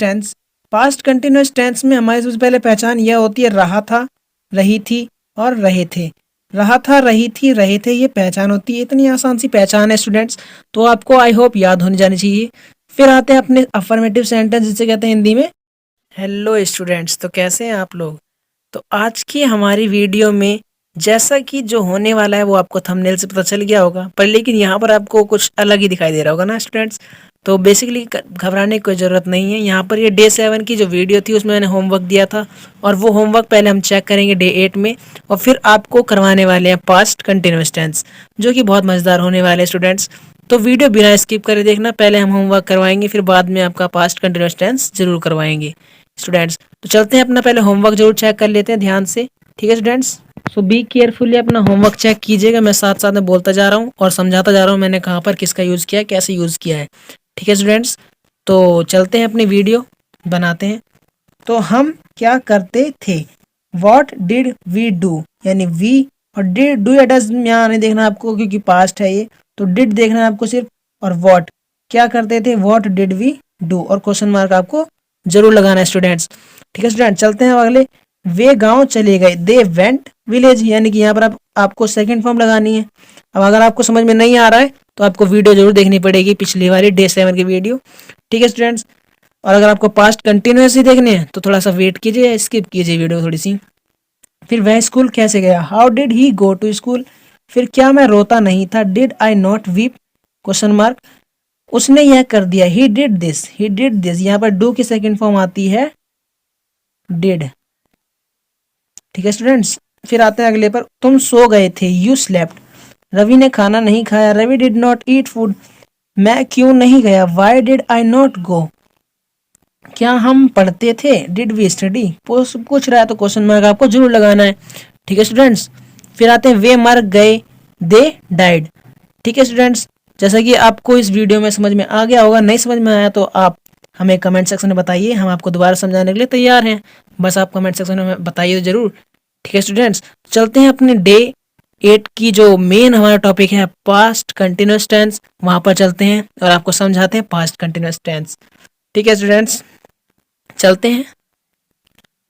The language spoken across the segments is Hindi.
टेंस। पास्ट कंटिन्यूअस टेंस में हमारी सबसे पहले पहचान यह होती है रहा था, रही थी और रहे थे। रहा था, रही थी, रहे थे, ये पहचान होती है। इतनी आसान सी पहचान है स्टूडेंट्स, तो आपको आई होप याद होने जानी चाहिए। फिर आते हैं अपने अफर्मेटिव सेंटेंस, जिसे कहते हैं हिंदी में हेलो स्टूडेंट्स। तो कैसे हैं आप लोग? तो आज की हमारी वीडियो में जैसा कि जो होने वाला है वो आपको थंबनेल से पता चल गया होगा, पर लेकिन यहाँ पर आपको कुछ अलग ही दिखाई दे रहा होगा ना स्टूडेंट्स। तो बेसिकली घबराने की कोई ज़रूरत नहीं है। यहाँ पर ये डे 7 की जो वीडियो थी उसमें मैंने होमवर्क दिया था, और वो होमवर्क पहले हम चेक करेंगे डे 8 में, और फिर आपको करवाने वाले हैं पास्ट कंटिन्यूअस टेंस, जो कि बहुत मज़ेदार होने वाले हैं स्टूडेंट्स। तो वीडियो बिना स्किप करे देखना। पहले हम होमवर्क करवाएंगे, फिर बाद में आपका पास्ट कंटिन्यूअस टेंस जरूर करवाएंगे स्टूडेंट्स। तो चलते हैं, अपना पहले होमवर्क जरूर चेक कर लेते हैं ध्यान से, ठीक है स्टूडेंट्स। सो बी केयरफुली अपना होमवर्क चेक कीजिएगा। मैं साथ साथ में बोलता जा रहा हूँ और समझाता जा रहा हूँ मैंने कहाँ पर किसका यूज़ किया है, कैसे यूज़ किया है, ठीक है स्टूडेंट्स। तो चलते हैं, अपनी वीडियो बनाते हैं। तो हम क्या करते थे, वॉट डिड वी डू, यानी वी और डिड, डू या डज यहाँ नहीं देखना आपको क्योंकि पास्ट है ये, तो डिड देखना है आपको सिर्फ, और वॉट क्या करते थे, वॉट डिड वी डू, और क्वेश्चन मार्क आपको जरूर लगाना है स्टूडेंट्स, ठीक है स्टूडेंट। चलते हैं अगले, वे गांव चले गए, दे वेंट विलेज, यानी कि यहाँ पर आपको सेकंड फॉर्म लगानी है। अब अगर आपको समझ में नहीं आ रहा है तो आपको वीडियो जरूर देखनी पड़ेगी, पिछली वाली डे 7 की वीडियो, ठीक है स्टूडेंट्स। और अगर आपको पास्ट कंटिन्यूस ही देखने हैं तो थोड़ा सा वेट कीजिए, स्किप कीजिए वीडियो थोड़ी सी। फिर वह स्कूल कैसे गया, how did he go to school. फिर क्या मैं रोता नहीं था, did I not weep, question mark. उसने यह कर दिया, he did this, he did this, यहाँ पर डू की सेकंड फॉर्म आती है डिड, ठीक है स्टूडेंट्स। फिर आते हैं अगले पर, तुम सो गए थे, यू स्लेप्ट। रवि ने खाना नहीं खाया, Ravi did not eat food. मैं क्यों नहीं गया, why did I not go. क्या हम पढ़ते थे, डिड वी स्टडी। पूछ रहा है तो क्वेश्चन मार्क आपको जरूर लगाना है, ठीक है स्टूडेंट्स। फिर आते हैं, वे मर गए, दे डाइड, ठीक है स्टूडेंट्स। जैसा कि आपको इस वीडियो में समझ में आ गया होगा, नहीं समझ में आया तो आप हमें कमेंट सेक्शन में बताइए, हम आपको दोबारा समझाने के लिए तैयार हैं। बस आप कमेंट सेक्शन में बताइए तो जरूर, ठीक है स्टूडेंट्स। चलते हैं अपने डे 8 की जो मेन हमारा टॉपिक है पास्ट कंटिन्यूअस टेंस, वहां पर चलते हैं और आपको समझाते हैं पास्ट कंटिन्यूअस टेंस, ठीक है स्टूडेंट्स। चलते हैं।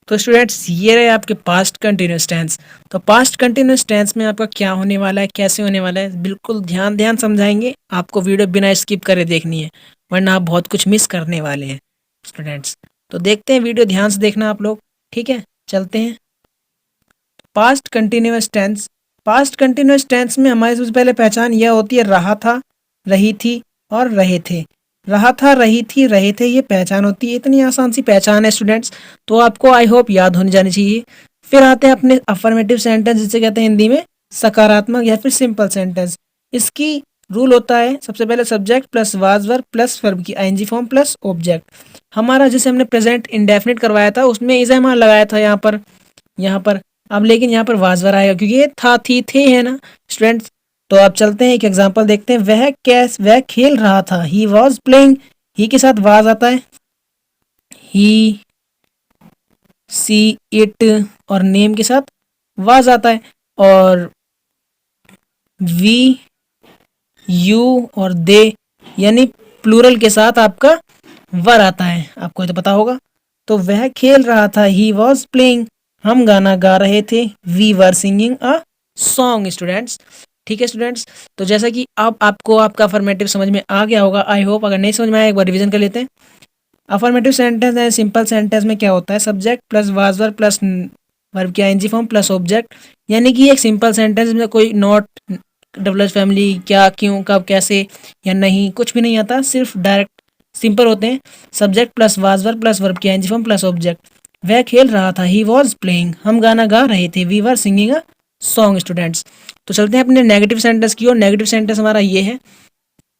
तो स्टूडेंट्स ये रहे आपके पास्ट कंटिन्यूअस टेंस। तो पास्ट कंटिन्यूअस टेंस में आपका क्या होने वाला है, कैसे होने वाला है, बिल्कुल ध्यान ध्यान समझाएंगे। आपको वीडियो बिना स्किप करे देखनी है, वरना आप बहुत कुछ मिस करने वाले हैं स्टूडेंट्स। तो देखते हैं, वीडियो ध्यान से देखना आप लोग, ठीक है। चलते हैं, past continuous tense. Past continuous tense में हमारी सबसे पहले पहचान यह होती है रहा था, रही थी और रहे थे। रहा था, रही थी, रहे थे, ये पहचान होती है। इतनी आसान सी पहचान है स्टूडेंट्स, तो आपको आई होप याद होने जानी चाहिए। फिर आते हैं अपने अफर्मेटिव सेंटेंस, जिसे कहते हैं हिंदी में सकारात्मक या फिर सिंपल सेंटेंस। इसकी रूल होता है, सबसे पहले subject plus was verb plus verb की आईएनजी फॉर्म प्लस ऑब्जेक्ट। हमारा जैसे हमने प्रेजेंट इंडेफिनिट करवाया था उसमें इज एम लगाया था यहाँ पर अब लेकिन यहाँ पर वाजवर आएगा क्योंकि ये था, थी, थे है ना स्टूडेंट्स। तो आप चलते हैं, एक एग्जांपल देखते हैं। वह खेल रहा था, ही वॉज प्लेइंग। ही के साथ वाज आता है, ही, सी, इट, और नेम के साथ वाज आता है, और वी, यू और दे यानी प्लूरल के साथ आपका वर आता है, आपको तो पता होगा। तो वह खेल रहा था, ही वॉज प्लेइंग। हम गाना गा रहे थे, we were singing a song students, ठीक है स्टूडेंट्स। तो जैसा कि अब आपको आपका अफर्मेटिव समझ में आ गया होगा आई होप। अगर नहीं समझ में आया एक बार रिवीजन कर लेते हैं। अफर्मेटिव सेंटेंस है, सिंपल सेंटेंस में क्या होता है, subject plus was verb plus verb की आईएनजी फॉर्म प्लस ऑब्जेक्ट। यानी कि एक सिंपल सेंटेंस में कोई नॉट, डबल फैमिली, क्या, क्यों, कब, कैसे या नहीं, कुछ भी नहीं आता, सिर्फ डायरेक्ट सिंपल होते हैं। Subject plus was verb plus verb की आईएनजी फॉर्म प्लस ऑब्जेक्ट। वह खेल रहा था, ही वॉज प्लेइंग। हम गाना गा रहे थे, we were singing a song students. तो चलते हैं अपने नेगेटिव सेंटेंस की ओर। नेगेटिव सेंटेंस हमारा ये है।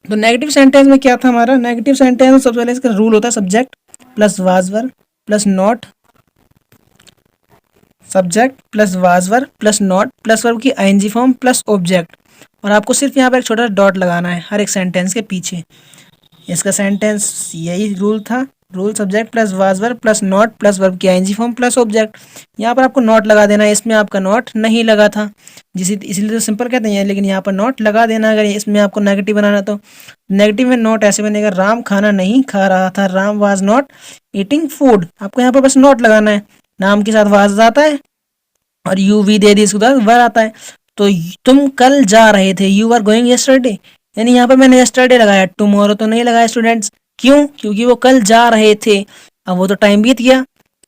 तो नेगेटिव सेंटेंस में क्या था हमारा, नेगेटिव सेंटेंस में सबसे पहले इसका रूल होता है subject plus was verb plus not, subject plus was verb plus not plus verb की आईएनजी फॉर्म प्लस ऑब्जेक्ट। और आपको सिर्फ यहाँ पर एक छोटा डॉट लगाना है हर एक सेंटेंस के पीछे। इसका सेंटेंस यही रूल था, rule subject plus was verb plus not plus verb की आईएनजी फॉर्म प्लस ऑब्जेक्ट। यहाँ पर आपको नॉट लगा देना है, इसमें आपका नॉट नहीं लगा था जिसे इसलिए तो सिंपल कहते हैं, लेकिन यहाँ पर नॉट लगा देना अगर इसमें आपको नेगेटिव बनाना तो। नेगेटिव में नॉट ऐसे बनेगा, राम खाना नहीं खा रहा था, Ram was not eating food. आपको यहाँ पर बस नॉट लगाना है, नाम के साथ वाज आता है और यू वी दे दी, इसके बाद वर आता है। तो तुम कल जा रहे थे, यू आर गोइंग यस्टरडे, यानी यहाँ पर मैंने यस्टरडे लगाया, टुमारो तो नहीं लगाया स्टूडेंट्स। क्यों? क्योंकि वो कल जा रहे थे, अब वो तो टाइम बीत गया,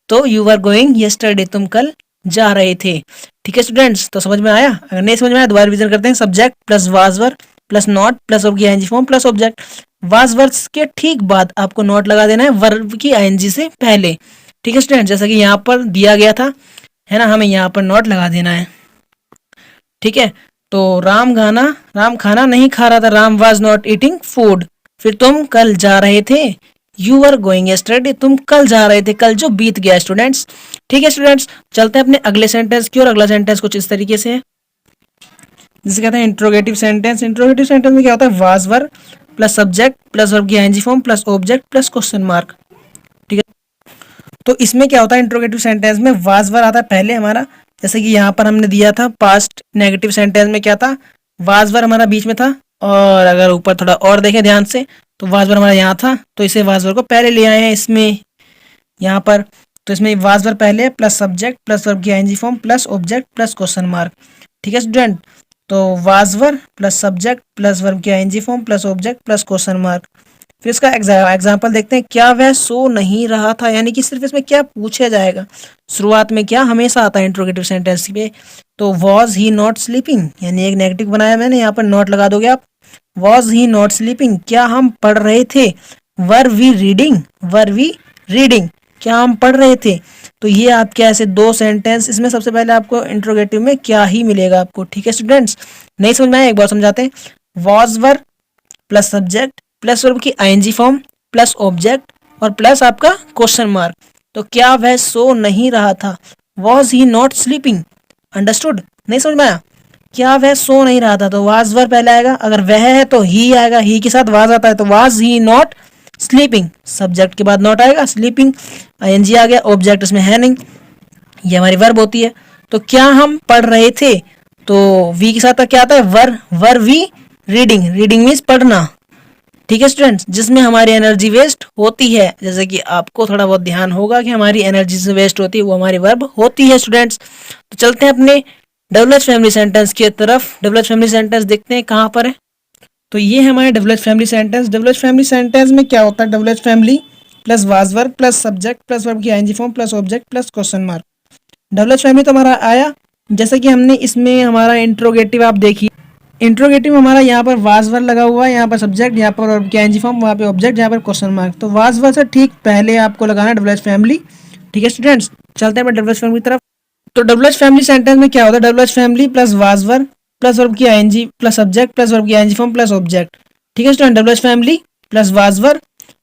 तो यू आर गोइंग यस्टरडे, तुम कल जा रहे थे। ठीक है स्टूडेंट्स, तो समझ में आया? अगर नहीं समझ में आया दोबारा रिवीजन करते हैं। Subject plus was verb plus not plus verb की ING form plus object. Was verb के ठीक बाद आपको नॉट लगा देना है वर्ब की आईएनजी से पहले। ठीक है स्टूडेंट, जैसा कि यहाँ पर दिया गया था, है ना, हमें यहाँ पर नॉट लगा देना है। ठीक है, तो राम खाना नहीं खा रहा था, Ram was not eating food. फिर तुम कल जा रहे थे, यू आर गोइंग यस्टरडे, तुम कल जा रहे थे, कल जो बीत गया स्टूडेंट्स। ठीक है स्टूडेंट्स, चलते हैं अपने अगले सेंटेंस की और अगला सेंटेंस कुछ इस तरीके से है, जिसे कहते हैं इंट्रोगेटिव सेंटेंस। इंट्रोगेटिव सेंटेंस में क्या होता है? Was verb plus subject plus verb की ING form plus object plus question mark. ठीक है, तो इसमें क्या होता है? इंट्रोगेटिव सेंटेंस में वाज वर्ब आता है पहले हमारा, जैसे कि यहाँ पर हमने दिया था पास्ट नेगेटिव सेंटेंस में क्या था? वाज वर्ब हमारा बीच में था, और अगर ऊपर थोड़ा और देखें ध्यान से तो वाज वर्ब हमारा यहाँ था, तो इसे वाज वर्ब को पहले ले आए हैं इसमें यहाँ पर। तो इसमें वाज वर्ब पहले प्लस सब्जेक्ट प्लस वर्ब की ING form plus object plus question mark. ठीक है स्टूडेंट, तो was verb plus subject plus verb की ING form plus object plus question mark. फिर इसका एग्जाम्पल देखते हैं। क्या वह सो नहीं रहा था, यानी कि सिर्फ इसमें क्या पूछा जाएगा। शुरुआत में क्या हमेशा आता है इंट्रोगेटिव सेंटेंस में, तो वॉज ही नॉट स्लीपिंग, यानी एक नेगेटिव बनाया मैंने, यहाँ पर नॉट लगा दोगे आप। वॉज ही नॉट स्लीपिंग, क्या हम पढ़ रहे थे। Were we reading, were we reading, क्या हम पढ़ रहे थे। तो ये आपके ऐसे दो सेंटेंस, इसमें सबसे पहले आपको इंट्रोगेटिव में क्या ही मिलेगा आपको। ठीक है स्टूडेंट्स, नहीं समझ में आया एक बार समझाते हैं। Was verb plus subject plus verb की आईएनजी फॉर्म प्लस ऑब्जेक्ट और प्लस आपका क्वेश्चन मार्क। तो क्या वह सो नहीं रहा था, was he not sleeping. Understood? नहीं समझ में आया? क्या वह सो नहीं रहा था, तो वाज वर्ब पहले आएगा, अगर वह है तो ही आएगा, ही के साथ वाज आता है, तो was he not sleeping, subject के बाद नॉट आएगा, स्लीपिंग आईएनजी आ गया, ऑब्जेक्ट इसमें है नहीं, ये हमारी वर्ब होती है। तो क्या हम पढ़ रहे थे, तो वी के साथ क्या आता है? Were we reading, reading means पढ़ना। ठीक है स्टूडेंट्स, जिसमें हमारी एनर्जी वेस्ट होती है, जैसे कि आपको थोड़ा बहुत ध्यान होगा कि हमारी एनर्जी से वेस्ट होती है, वो हमारी वर्ब होती है स्टूडेंट्स। तो चलते हैं अपने डबल एच फैमिली सेंटेंस की तरफ। डबल एच फैमिली सेंटेंस देखते हैं कहाँ पर है। तो ये है हमारे double H family sentence. Double H family sentence में क्या होता है? Double H family plus was verb plus subject plus verb की ING form plus object plus question mark. Double H family तो हमारा आया, जैसे कि हमने इसमें हमारा इंट्रोगेटिव आप देखिए, इंट्रोगेटिव हमारा यहाँ पर वाज वर्ब लगा हुआ है, यहाँ पर सब्जेक्ट, यहाँ पर वर्ब की आईएनजी फॉर्म, वहाँ पे ऑब्जेक्ट, यहाँ पर क्वेश्चन मार्क। तो वाज वर्ब से ठीक पहले आपको लगाना है डबल एच फैमिली। ठीक है स्टूडेंट्स, चलते हैं डबल एच फैमिली की तरफ। तो डबल एच फैमिली सेंटेंस में क्या होता है? Double H family plus was verb plus verb की ING plus subject plus verb की आईएनजी फॉर्म प्लस ऑब्जेक्ट। ठीक है student, double H family plus was verb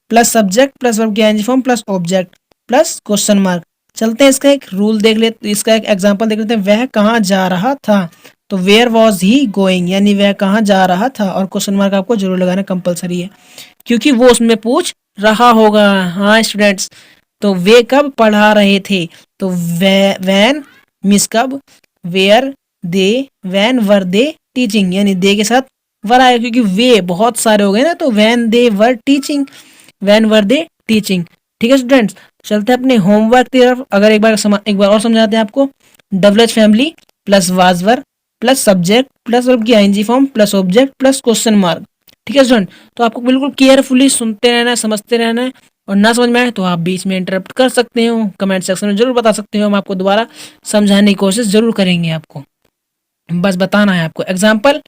plus subject plus verb की ING form plus object plus question mark. चलते हैं इसका एक रूल देख लेते, इसका एक एग्जांपल देख लेते हैं। वह कहाँ जा रहा था, तो वेयर वॉज ही गोइंग, यानी वह कहाँ जा रहा था, और क्वेश्चन मार्क आपको जरूर लगाना कंपलसरी है, क्योंकि वो उसमें पूछ रहा होगा। हाँ स्टूडेंट्स, तो वे कब पढ़ा रहे थे, तो वैन मिस कब, were they, when were they teaching, यानी दे के साथ वर आएगा, क्योंकि वे बहुत सारे हो गए ना, तो when they were teaching, when were they teaching. ठीक है स्टूडेंट्स, चलते हैं अपने होमवर्क की तरफ। अगर एक बार और समझाते हैं आपको। Double H family plus was verb plus subject plus verb की ING form plus object plus question mark. ठीक है स्टूडेंट, तो आपको बिल्कुल केयरफुली सुनते रहना है, समझते रहना है, और ना समझ में आए तो आप बीच में इंटरप्ट कर सकते हो, कमेंट सेक्शन में जरूर बता सकते हो, हम आपको दोबारा समझाने की कोशिश जरूर करेंगे। आपको बस बताना है आपको। एग्जाम्पल,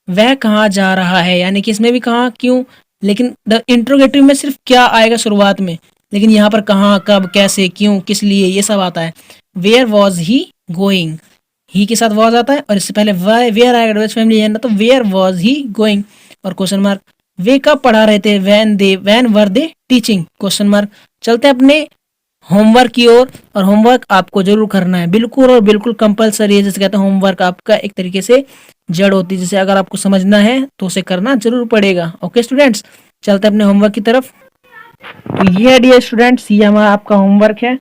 वह कहाँ जा रहा है, यानी कि इसमें भी कहाँ क्यों, लेकिन इंट्रोगेटिव में सिर्फ क्या आएगा शुरुआत में, लेकिन यहाँ पर कहाँ कब कैसे क्यों किस लिए ये सब आता है। वेयर वॉज ही गोइंग, ही के साथ वॉज आता है, और इससे पहले वेयर आएगा, डबल एच फैमिली है ना, तो वेयर वॉज ही गोइंग और क्वेश्चन मार्क। वे कब पढ़ा रहे थे, van were they teaching, question mark. चलते हैं अपने होमवर्क की ओर, और होमवर्क आपको जरूर करना है, बिल्कुल और बिल्कुल कंपलसरी है। जैसे कहते हैं होमवर्क आपका एक तरीके से जड़ होती है, जैसे अगर आपको समझना है तो उसे करना जरूर पड़ेगा। ओके स्टूडेंट्स, चलते हैं अपने होमवर्क की तरफ। तो ये है डियर स्टूडेंट्स, ये हमारा आपका होमवर्क है।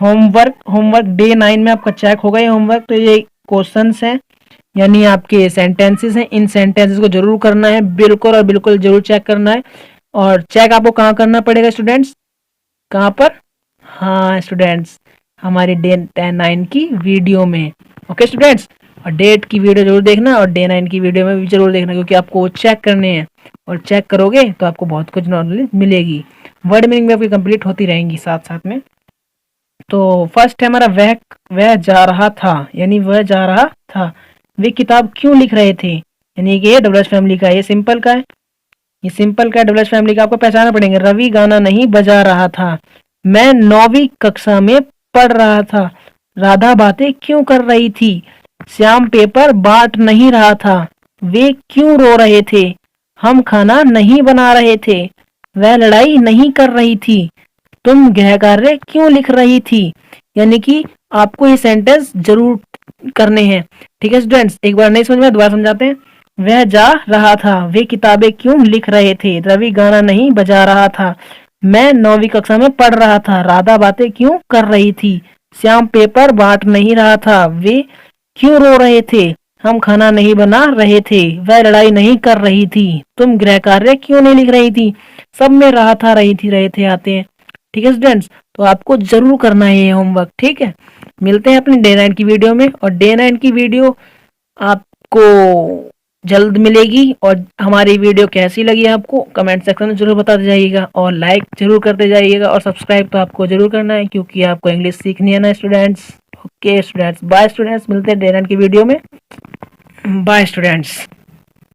होमवर्क डे 9 में आपका चेक होगा ये होमवर्क। तो ये क्वेश्चंस हैं यानी आपके सेंटेंसेस हैं, इन सेंटेंसेस को जरूर करना है, बिल्कुल और बिल्कुल जरूर चेक करना है। और चेक आपको कहाँ करना पड़ेगा स्टूडेंट्स, कहाँ पर? हाँ स्टूडेंट्स, हमारी डे 9 की वीडियो में। ओके स्टूडेंट्स, और डेट की वीडियो जरूर देखना और डे 9 की वीडियो में भी जरूर देखना, क्योंकि आपको वो चेक करने हैं और चेक करोगे तो आपको बहुत कुछ नॉलेज मिलेगी। वर्ड मीनिंग भी आपकी कंप्लीट होती रहेंगी साथ साथ में। तो फर्स्ट है हमारा वह जा रहा था, यानी वह जा रहा था। वे किताब क्यों लिख रहे थे, यानी कि ये डबल फैमिली का है, ये सिंपल का है, ये सिंपल का डबल फैमिली का आपको पहचानना पड़ेगा। रवि गाना नहीं बजा रहा था। मैं 9वीं कक्षा में पढ़ रहा था। राधा बातें क्यों कर रही थी। श्याम पेपर बांट नहीं रहा था। वे क्यों रो रहे थे। हम खाना नहीं बना रहे थे। वह लड़ाई नहीं कर रही थी। तुम गृह कार्य क्यों लिख रही थी। यानी कि आपको ये सेंटेंस जरूर करने हैं। ठीक है स्टूडेंट्स, एक बार नहीं समझ में दोबारा समझाते हैं। वह जा रहा था, वे किताबें क्यों लिख रहे थे, रवि गाना नहीं बजा रहा था, मैं 9वीं कक्षा में पढ़ रहा था, राधा बातें क्यों कर रही थी, श्याम पेपर बांट नहीं रहा था, वे क्यों रो रहे थे, हम खाना नहीं बना रहे थे, वह लड़ाई नहीं कर रही थी, तुम गृह कार्य क्यों नहीं लिख रही थी। सब में रहा था, रहे थे आते हैं। ठीक है स्टूडेंट्स, तो आपको जरूर करना है ये होमवर्क। ठीक है, मिलते हैं अपनी डे 9 की वीडियो में, और डे 9 की वीडियो आपको जल्द मिलेगी। और हमारी वीडियो कैसी लगी आपको कमेंट सेक्शन में जरूर बताते जाइएगा, और लाइक जरूर करते जाइएगा, और सब्सक्राइब तो आपको जरूर करना है, क्योंकि आपको इंग्लिश सीखनी है ना students. Okay students, bye students, मिलते हैं डे 9 की वीडियो में। Bye students.